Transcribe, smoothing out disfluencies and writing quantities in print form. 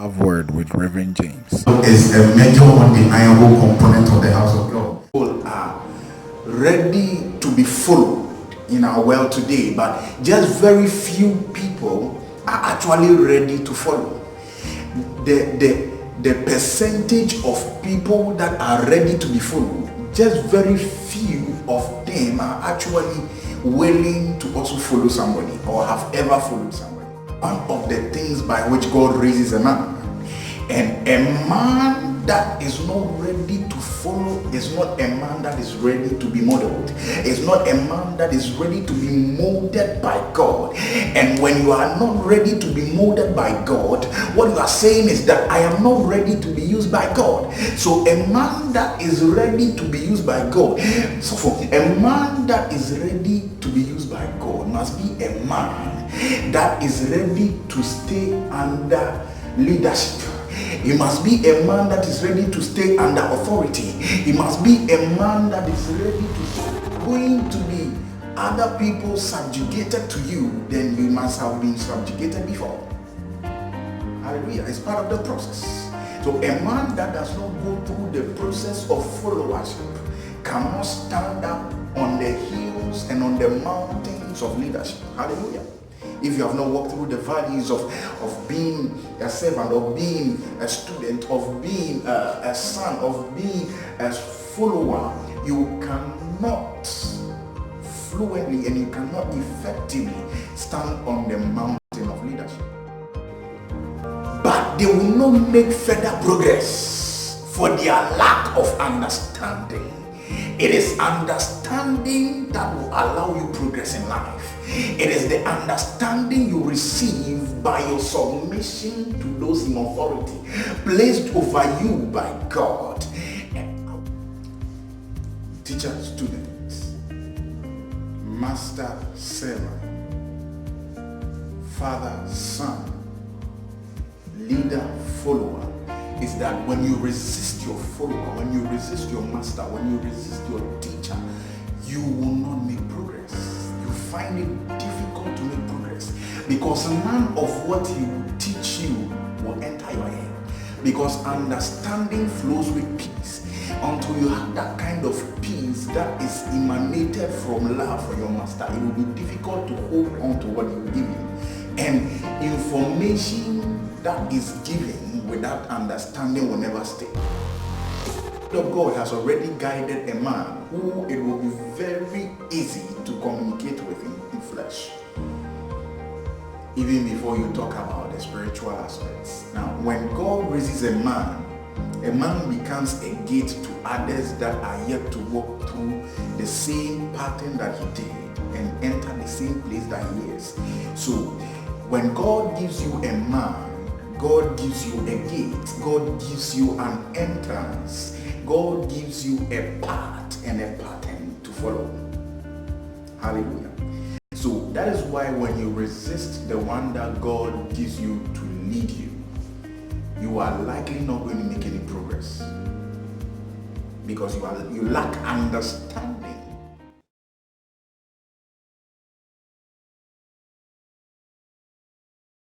have word with Reverend James. Is a major undeniable component of the house of God. People are ready to be followed in our world today, but just very few people are actually ready to follow. The percentage of people that are ready to be followed, just very few of them are actually willing to also follow somebody or have ever followed somebody. One of the things by which God raises a man, and a man that is not ready to follow is not a man that is ready to be modeled. It's not a man that is ready to be molded by God. And when you are not ready to be molded by God, what you are saying is that I am not ready to be used by God. So a man that is ready to be used by God, so for a man that is ready to be used by God must be a man that is ready to stay under leadership. He must be a man that is ready to stay under authority. He must be a man that is ready to going to be other people subjugated to you, then you must have been subjugated before. Hallelujah. It's part of the process. So a man that does not go through the process of followership cannot stand up on the hills and on the mountains of leadership. Hallelujah. If you have not walked through the valleys of being a servant, of being a student, of being a son, of being a follower, you cannot fluently and you cannot effectively stand on the mountain of leadership. But they will not make further progress for their lack of understanding. It is understanding that will allow you progress in life. It is the understanding you receive by your submission to those in authority placed over you by God. Teacher, students, master, servant, father, son, leader, follower, is that when you resist your follower, when you resist your master, when you resist your teacher, you will not make progress. You find it difficult to make progress because none of what he will teach you will enter your head. Because understanding flows with peace. Until you have that kind of peace that is emanated from love for your master, it will be difficult to hold on to what he will give you. And information that is given without understanding will never stay. The word of God has already guided a man who it will be very easy to communicate with in flesh. Even before you talk about the spiritual aspects. Now, when God raises a man becomes a gate to others that are yet to walk through the same pattern that he did and enter the same place that he is. So, when God gives you a man, God gives you a gate, God gives you an entrance, God gives you a path and a pattern to follow. Hallelujah. So that is why when you resist the one that God gives you to lead you, you are likely not going to make any progress. Because you lack understanding